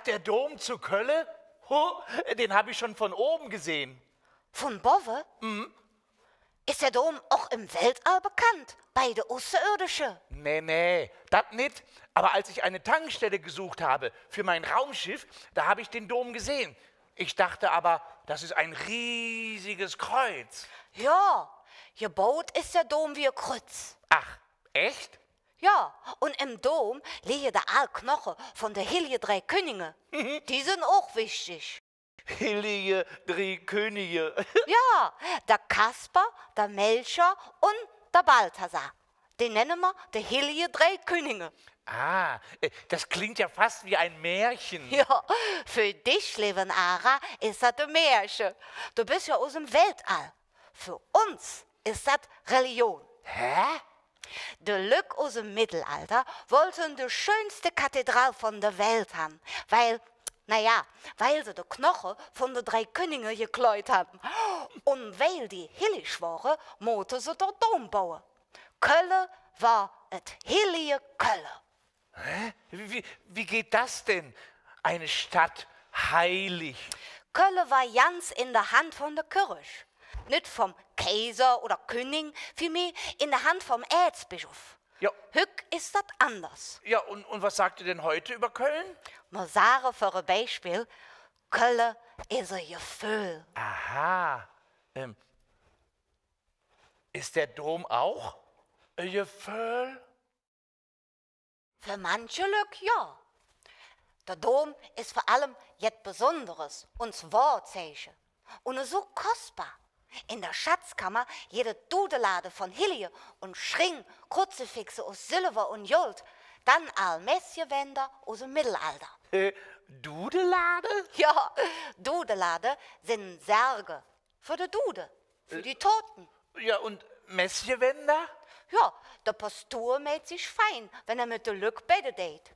der Dom zu Kölle? Den habe ich schon von oben gesehen. Von Bove? Ist der Dom auch im Weltall bekannt, bei der Außerirdische? Nee, das nicht. Aber als ich eine Tankstelle gesucht habe für mein Raumschiff, da habe ich den Dom gesehen. Ich dachte aber, das ist ein riesiges Kreuz. Ja, gebaut ist der Dom wie ein Kreuz. Ach, echt? Ja, und im Dom liegen da all Knochen von der Hilje drei Könige. Die sind auch wichtig. Hillige drei Könige. Ja, der Kasper, der Melcher und der Balthasar. Den nennen wir die Hilje drei Könige. Ah, das klingt ja fast wie ein Märchen. Ja, für dich, liebe Ara, ist das ein Märchen. Du bist ja aus dem Weltall. Für uns ist das Religion. Hä? Der Lück aus dem Mittelalter wollten die schönste Kathedral von der Welt haben, weil sie die Knochen von den drei Königen gekleut haben. Und weil die hillig waren, mussten sie den Dom bauen. Kölle war das heilige Kölle. Hä? Wie geht das denn? Eine Stadt heilig. Kölle war ganz in der Hand von der Kirche. Nicht vom Kaiser oder König, vielmehr in der Hand vom Erzbischof. Ja. Hück ist das anders. Ja, und was sagt ihr denn heute über Köln? Man sage für ein Beispiel, Kölle ist ein Gefühl. Aha. Ist der Dom auch ein Gefühl? Für manche Lück ja. Der Dom ist vor allem jetzt Besonderes, uns Wortzeichen. Und so kostbar. In der Schatzkammer jede Dudelade von Hilje und Schring, Kruzifixe aus Silber und Gold, dann all Messgewänder aus dem Mittelalter. Dudelade? Ja, Dudelade sind Särge für die Dude, für die Toten. Ja, und Messgewänder? Ja, der Pastor mäht sich fein, wenn er mit der Lück betet date.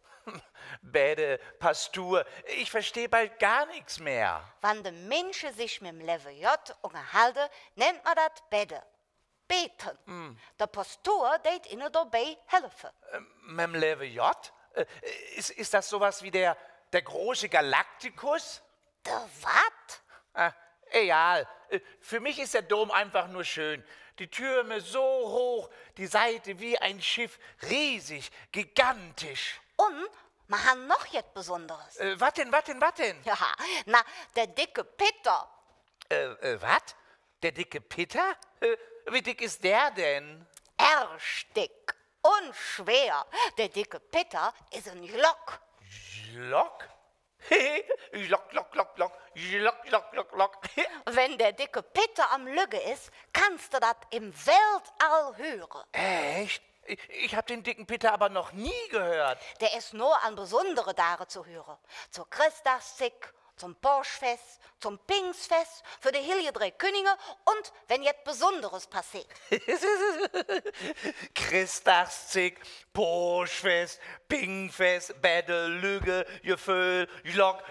Bäde, Pastur, ich verstehe bald gar nichts mehr. Wenn die Menschen sich mit dem Level J unterhalten, nennt man das Bede. Beten. Der Pastor date ihnen dabei helfen. Mit dem Level J? Ist das sowas wie der große Galaktikus? Der wat? Egal. Für mich ist der Dom einfach nur schön. Die Türme so hoch, die Seite wie ein Schiff, riesig, gigantisch. Und wir haben noch jetzt Besonderes. Was denn? Ja, na, der dicke Peter. Was? Der dicke Peter? Wie dick ist der denn? Dick und schwer. Der dicke Peter ist ein Glock. Glock? Glock. Wenn der dicke Peter am Lügge ist, kannst du das im Weltall hören. Echt? Ich habe den dicken Peter aber noch nie gehört. Der ist nur an besondere Tage zu hören. Zur Christachszig, zum Borschfest, zum Pfingstfest, für die Hilje drei Könige und wenn jetzt Besonderes passiert. Christachszig, Borschfest, Pingfest, Bäde, Lüge, Gefühl, Glock.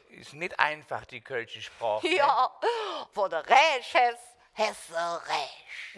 Ist nicht einfach, die kölsche Sprache. Ja, wo der Räsch ist, hast du Räsch.